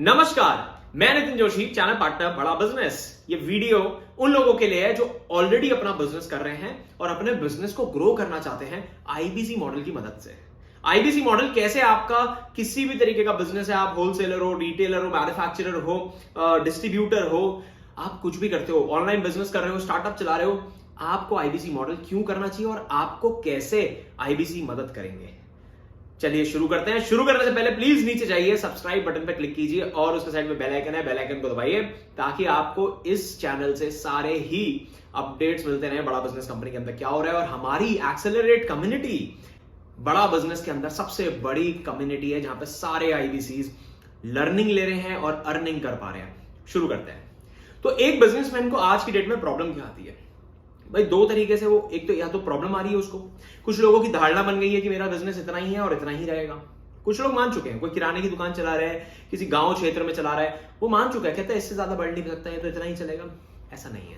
नमस्कार, मैं Nitin Joshi, channel partner बड़ा बिजनेस। ये वीडियो उन लोगों के लिए है जो ऑलरेडी अपना बिजनेस कर रहे हैं और अपने बिजनेस को ग्रो करना चाहते हैं आईबीसी मॉडल की मदद से। आईबीसी मॉडल कैसे आपका किसी भी तरीके का बिजनेस है, आप होलसेलर हो, रिटेलर हो, मैन्युफैक्चरर हो, डिस्ट्रीब्यूटर हो, आप कुछ भी करते हो, ऑनलाइन बिजनेस कर रहे हो, स्टार्टअप चला रहे हो, आपको आईबीसी मॉडल क्यों करना चाहिए और आपको कैसे आईबीसी मदद करेंगे। चलिए शुरू करते हैं। शुरू करने से पहले प्लीज नीचे जाइए, सब्सक्राइब बटन पर क्लिक कीजिए और उसके साइड में बेल आइकन है, बेल आइकन को दबाइए ताकि आपको इस चैनल से सारे ही अपडेट्स मिलते रहे बड़ा बिजनेस कंपनी के अंदर क्या हो रहा है। और हमारी एक्सेलरेट कम्युनिटी बड़ा बिजनेस के अंदर सबसे बड़ी कम्युनिटी है जहां पे सारे आईबीसीज लर्निंग ले रहे हैं और अर्निंग कर पा रहे हैं। शुरू करते हैं। तो एक बिजनेसमैन को आज की डेट में प्रॉब्लम क्या आती है भाई? दो तरीके से। वो एक तो या तो प्रॉब्लम आ रही है उसको, कुछ लोगों की धारणा बन गई है कि मेरा बिजनेस इतना ही है और इतना ही रहेगा। कुछ लोग मान चुके हैं, कोई किराने की दुकान चला रहा है, किसी गांव क्षेत्र में चला रहा है, वो मान चुका है, कहता है इससे ज्यादा बढ़ नहीं सकता है, तो इतना ही चलेगा। ऐसा नहीं है,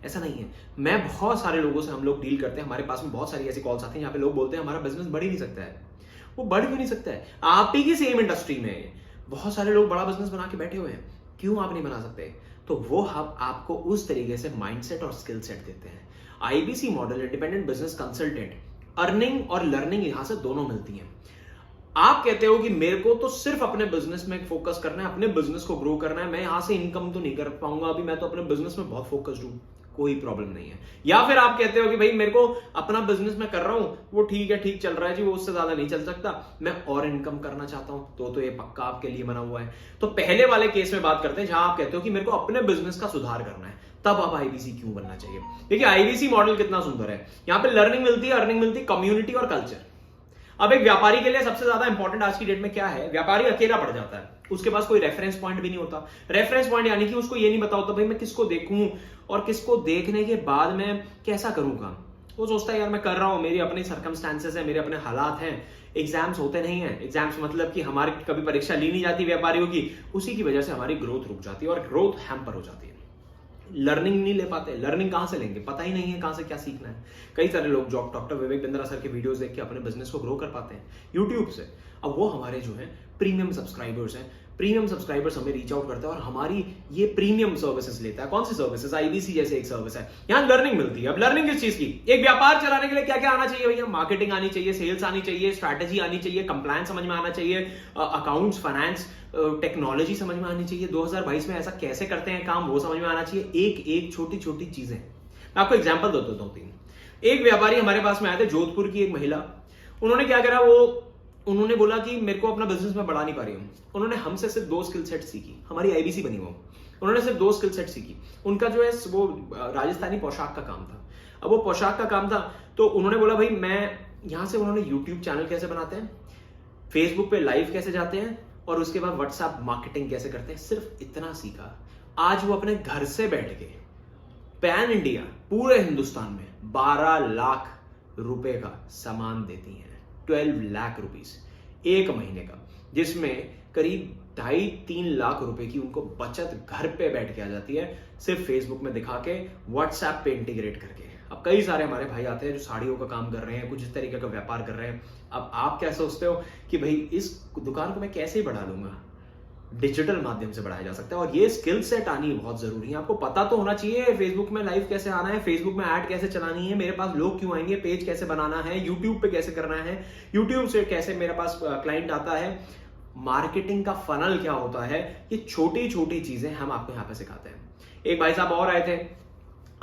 ऐसा नहीं है। मैं बहुत सारे लोगों से हम लोग डील करते हैं, हमारे पास में बहुत सारी ऐसी कॉल्स आती हैं जहां पे लोग बोलते हैं हमारा बिजनेस बढ़ ही नहीं सकता है। वो बढ़ क्यों नहीं सकता है? आप ही की सेम इंडस्ट्री में बहुत सारे लोग बड़ा बिजनेस बना के बैठे हुए हैं, क्यों आप नहीं बना सकते? तो वो हम आपको उस तरीके से माइंडसेट और स्किल सेट देते हैं। IBC model, independent business consultant, earning और लर्निंग यहां से दोनों मिलती हैं। आप कहते हो कि मेरे को तो सिर्फ अपने बिजनेस में फोकस करना है, अपने बिजनेस को ग्रो करना है, मैं यहां से इनकम तो नहीं कर पाऊंगा अभी, मैं तो अपने बिजनेस में बहुत फोकस्ड हूं, कोई प्रॉब्लम नहीं है। या फिर आप कहते हो कि भाई मेरे को अपना बिजनेस में कर रहा हूं, वो ठीक है, ठीक चल रहा है जी, वो उससे ज्यादा नहीं चल सकता, मैं और इनकम करना चाहता हूं, तो ये पक्का आपके लिए बना हुआ है। तो पहले वाले केस में बात करते हैं जहां आप कहते हो कि मेरे को अपने बिजनेस का सुधार करना है, तब आप आईबीसी क्यों बनना चाहिए। देखिए आईबीसी मॉडल कितना सुंदर है। यहां पे लर्निंग मिलती है, अर्निंग मिलती है, कम्युनिटी और कल्चर। अब एक व्यापारी के लिए सबसे ज्यादा इंपॉर्टेंट आज की डेट में क्या है? व्यापारी अकेला पड़ जाता है, उसके पास कोई रेफरेंस पॉइंट भी नहीं होता। रेफरेंस पॉइंट यानी कि उसको ये नहीं पता होता भाई मैं किसको देखूं और किसको देखने के बाद मैं कैसा करूं काम। वो सोचता है यार मैं कर रहा हूं, मेरी अपनी सर्कमस्टांसेस है, मेरे अपने हालात हैं, एग्जाम्स होते नहीं है। एग्जाम्स मतलब कि हमारी कभी परीक्षा ली नहीं जाती व्यापारियों की, उसी की वजह से हमारी ग्रोथ रुक जाती है और ग्रोथ हैम्पर हो जाती है। लर्निंग नहीं ले पाते। लर्निंग कहां से लेंगे? पता ही नहीं है कहां से क्या सीखना है। कई सारे लोग डॉक्टर विवेक बिंद्रा सर के वीडियोस देख के अपने बिजनेस को ग्रो कर पाते हैं यूट्यूब से। अब वो हमारे जो है प्रीमियम सब्सक्राइबर्स हैं, प्रीमियम सब्सक्राइबर्स हमें रीच आउट करते हैं और हमारी ये प्रीमियम सर्विसेज लेता है। कौन सी सर्विसेज? आईबीसी जैसे एक सर्विस है, यहाँ लर्निंग मिलती है। अब लर्निंग किस चीज की? एक व्यापार चलाने के लिए क्या क्या आना चाहिए भैया? मार्केटिंग आनी चाहिए, सेल्स आनी चाहिए, स्ट्रैटेजी आनी चाहिए, कंप्लायंस समझ में आना चाहिए, अकाउंट्स, फाइनेंस, टेक्नोलॉजी समझ में आनी चाहिए, 2022 में ऐसा कैसे करते हैं काम वो समझ में आना चाहिए। एक एक छोटी छोटी चीजें। मैं आपको एग्जांपल देता हूं तीन। एक व्यापारी हमारे पास में आए थे, जोधपुर की एक महिला। उन्होंने क्या करा, उन्होंने बोला कि मेरे को अपना बिजनेस में बढ़ा नहीं पा रही हूं। उन्होंने हमसे सिर्फ 2 स्किल सेट सीखी, हमारी आईबीसी बनी वो। उन्होंने सिर्फ 2 स्किल सेट सीखी। उनका जो है वो राजस्थानी पोशाक का काम था। अब वो पोशाक का काम था तो उन्होंने बोला भाई मैं यहां से, उन्होंने यूट्यूब चैनल कैसे बनाते हैं, फेसबुक पे लाइव कैसे जाते हैं और उसके बाद व्हाट्सएप मार्केटिंग कैसे करते हैं, सिर्फ इतना सीखा। आज वो अपने घर से बैठ के पैन इंडिया, पूरे हिंदुस्तान में 12 लाख रुपए का सामान देती हैं। 12 लाख रुपीस एक महीने का, जिसमें करीब 2.5-3 लाख रुपए की उनको बचत घर पे बैठ के आ जाती है, सिर्फ फेसबुक में दिखा के, व्हाट्सएप पे इंटीग्रेट करके। अब कई सारे हमारे भाई आते हैं जो साड़ियों का काम कर रहे हैं, कुछ इस तरीके का व्यापार कर रहे हैं। अब आप क्या सोचते हो कि भाई इस दुकान को मैं कैसे बढ़ा लूंगा? डिजिटल माध्यम से बढ़ाया जा सकता है और ये स्किल सेट आनी बहुत जरूरी है। आपको पता तो होना चाहिए फेसबुक में लाइव कैसे आना है, फेसबुक में ऐड कैसे चलानी है, मेरे पास लोग क्यों आएंगे, पेज कैसे बनाना है, यूट्यूब पे कैसे करना है, यूट्यूब से कैसे मेरे पास क्लाइंट आता है, मार्केटिंग का फनल क्या होता है। ये छोटी छोटी चीजें हम आपको यहाँ पे सिखाते हैं। एक भाई साहब और आए थे,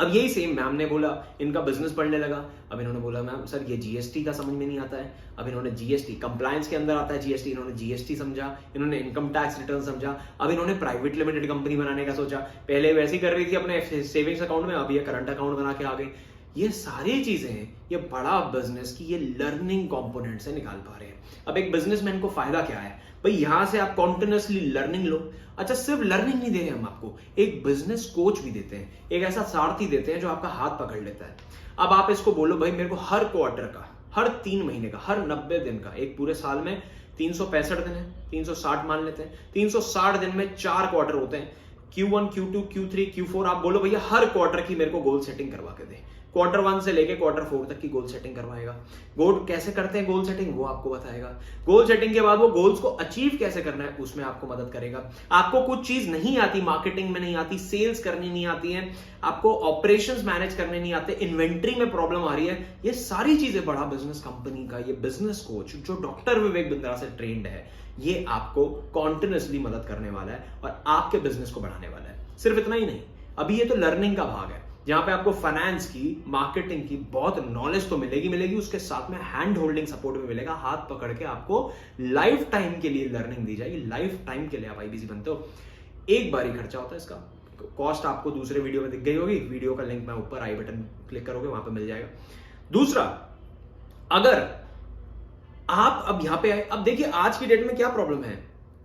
अब यही सेम मैम ने बोला इनका बिजनेस बढ़ने लगा। अब इन्होंने बोला मैम सर ये जीएसटी का समझ में नहीं आता है। अब इन्होंने जीएसटी, कंप्लायंस के अंदर आता है जीएसटी, इन्होंने जीएसटी समझा, इन्होंने इनकम टैक्स रिटर्न समझा। अब इन्होंने प्राइवेट लिमिटेड कंपनी बनाने का सोचा। पहले वैसे ही कर रही थी अपने सेविंग्स अकाउंट में, अब ये करंट अकाउंट बना के आ गई। ये सारी चीजें ये बड़ा बिजनेस की ये लर्निंग कंपोनेंट से निकाल पा रहे हैं। अब एक बिजनेसमैन को फायदा क्या है भाई? यहां से आप कॉन्टिन्यूसली लर्निंग लो। अच्छा, सिर्फ लर्निंग नहीं दे रहे हम आपको, एक बिजनेस कोच भी देते हैं, एक ऐसा सारथी देते हैं जो आपका हाथ पकड़ लेता है। अब आप इसको बोलो भाई मेरे को हर क्वार्टर का, हर 3 महीने का, हर 90 दिन का, एक पूरे साल में 365 दिन है, 360 मान लेते हैं, 360 दिन में 4 क्वार्टर होते हैं, Q1, Q2, Q3, Q4। आप बोलो भैया हर क्वार्टर की मेरे को गोल सेटिंग करवा के दे। Q1 से लेके Q4 तक की गोल सेटिंग करवाएगा। गोल कैसे करते हैं गोल सेटिंग वो आपको बताएगा। गोल सेटिंग के बाद वो गोल्स को अचीव कैसे करना है उसमें आपको मदद करेगा। आपको कुछ चीज नहीं आती, मार्केटिंग में नहीं आती, सेल्स करनी नहीं आती है, आपको ऑपरेशंस मैनेज करने नहीं आते, इन्वेंट्री में प्रॉब्लम आ रही है, ये सारी चीजें बड़ा बिजनेस कंपनी का ये बिजनेस कोच जो डॉक्टर विवेक बिंद्रा से ट्रेंड है, ये आपको कॉन्टिन्यूअसली मदद करने वाला है और आपके बिजनेस को बढ़ाने वाला है। सिर्फ इतना ही नहीं, अभी ये तो लर्निंग का भाग है जहां पे आपको फाइनेंस की, मार्केटिंग की बहुत नॉलेज तो मिलेगी, उसके साथ में हैंड होल्डिंग सपोर्ट भी मिलेगा। हाथ पकड़ के आपको लाइफ टाइम के लिए लर्निंग दी जाएगी, लाइफ टाइम के लिए आप आईबीसी बनते हो। एक बार ही खर्चा होता है इसका, कॉस्ट आपको दूसरे वीडियो में दिख गई होगी, वीडियो का लिंक मैं ऊपर आई बटन क्लिक करोगे वहां पे मिल जाएगा। दूसरा, अगर आप अब यहां पे आए, अब देखिए आज की डेट में क्या प्रॉब्लम है,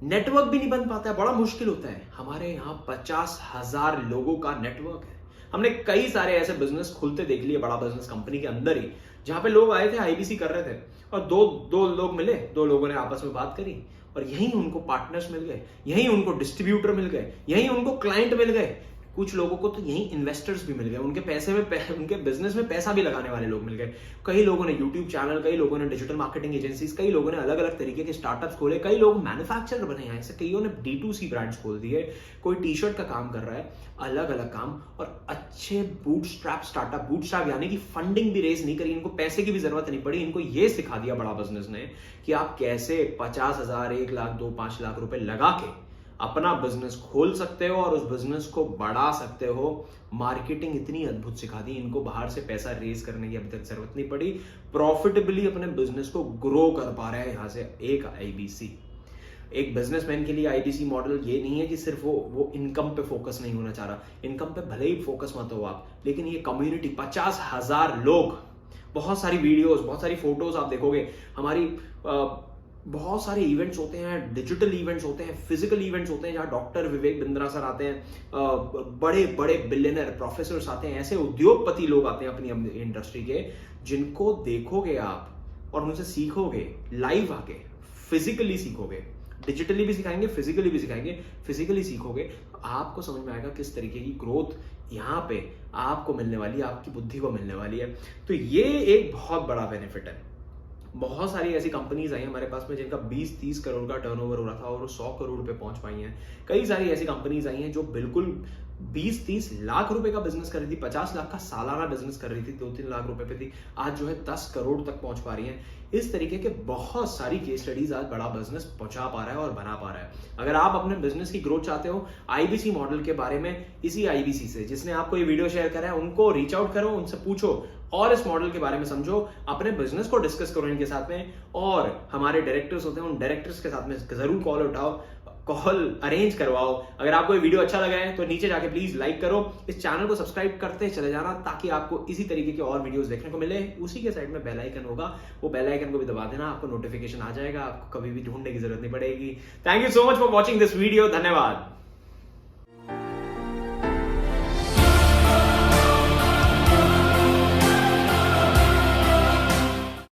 नेटवर्क भी नहीं बन पाता है, बड़ा मुश्किल होता है। हमारे यहां 50,000 लोगों का नेटवर्क है। हमने कई सारे ऐसे बिजनेस खुलते देख लिए बड़ा बिजनेस कंपनी के अंदर ही, जहां पे लोग आए थे आईबीसी कर रहे थे और दो लोग मिले, दो लोगों ने आपस में बात करी और यहीं उनको पार्टनर्स मिल गए, यहीं उनको डिस्ट्रीब्यूटर मिल गए, यहीं उनको क्लाइंट मिल गए, कुछ लोगों को तो यहीं इन्वेस्टर्स भी मिल गए, उनके पैसे में उनके बिजनेस में पैसा भी लगाने वाले लोग मिल गए। कई लोगों ने यूट्यूब चैनल, कई लोगों ने डिजिटल मार्केटिंग एजेंसीज, कई लोगों ने अलग अलग तरीके के स्टार्टअप्स खोले, कई लोग मैन्युफैक्चरर बने हैं, ऐसे कईयों ने D2C ब्रांड्स खोल दिए, कोई टी शर्ट का काम कर रहा है, अलग अलग काम, और अच्छे बूटस्ट्रैप स्टार्टअप, बूटस्ट्रैप यानी कि फंडिंग भी रेज नहीं करी, इनको पैसे की भी जरूरत नहीं पड़ी, इनको ये सिखा दिया बड़ा बिजनेस ने कि आप कैसे 50,000, 1 लाख, 2-5 लाख रुपए लगा के अपना बिजनेस खोल सकते हो और उस बिजनेस को बढ़ा सकते हो। मार्केटिंग इतनी अद्भुत सिखा दी इनको, बाहर से पैसा रेज करने की अभी तक जरूरत नहीं पड़ी, प्रॉफिटेबली अपने बिजनेस को ग्रो कर पा रहे हैं यहां से एक आईबीसी। एक बिजनेसमैन के लिए आईबीसी मॉडल ये नहीं है कि सिर्फ वो इनकम पे फोकस नहीं होना चाह रहा, इनकम पे भले ही फोकस मत हो आप, लेकिन ये कम्युनिटी 50,000 लोग, बहुत सारी वीडियोस, बहुत सारी फोटोज आप देखोगे, हमारी बहुत सारे इवेंट्स होते हैं, डिजिटल इवेंट्स होते हैं, फिजिकल इवेंट्स होते हैं जहां डॉक्टर विवेक बिंद्रा सर आते हैं, बड़े बड़े बिलियनर प्रोफेसर्स आते हैं, ऐसे उद्योगपति लोग आते हैं अपनी इंडस्ट्री के, जिनको देखोगे आप और उनसे सीखोगे, लाइव आके फिजिकली सीखोगे, डिजिटली भी सिखाएंगे, फिजिकली भी सिखाएंगे, फिजिकली सीखोगे, आपको समझ में आएगा किस तरीके की ग्रोथ यहाँ पे आपको मिलने वाली है, आपकी बुद्धि को मिलने वाली है। तो ये एक बहुत बड़ा बेनिफिट है। बहुत सारी ऐसी कंपनीज आई हैं हमारे पास में जिनका 20-30 करोड़ का टर्नओवर हो रहा था और वो 100 करोड़ पे पहुंच पाई हैं। कई सारी ऐसी कंपनीज आई हैं जो बिल्कुल 20-30 लाख रुपए का बिजनेस कर रही थी, 50 लाख का सालाना बिजनेस कर रही थी, 2-3 लाख रुपए पे थी, आज जो है 10 करोड़ तक पहुंच पा रही हैं। इस तरीके के बहुत सारी केस स्टडीज आज बड़ा बिजनेस पहुंचा पा रहा है और बना पा रहा है। अगर आप अपने बिजनेस की ग्रोथ चाहते हो, आईबीसी मॉडल के बारे में इसी आईबीसी से जिसने आपको ये वीडियो शेयर करा है उनको रीच आउट करो, उनसे पूछो और इस मॉडल के बारे में समझो, अपने बिजनेस को डिस्कस करो इनके साथ में, और हमारे डायरेक्टर्स होते हैं उन डायरेक्टर्स के साथ में जरूर कॉल उठाओ, कॉल अरेंज करवाओ। अगर आपको ये वीडियो अच्छा लगा है तो नीचे जाके प्लीज लाइक करो, इस चैनल को सब्सक्राइब करते चले जाना ताकि आपको इसी तरीके के और वीडियोस देखने को मिले। उसी के साइड में बेल आइकन होगा, वो बेल आइकन को भी दबा देना, आपको नोटिफिकेशन आ जाएगा, आपको कभी भी ढूंढने की जरूरत नहीं पड़ेगी। Thank you so much for watching this video, धन्यवाद।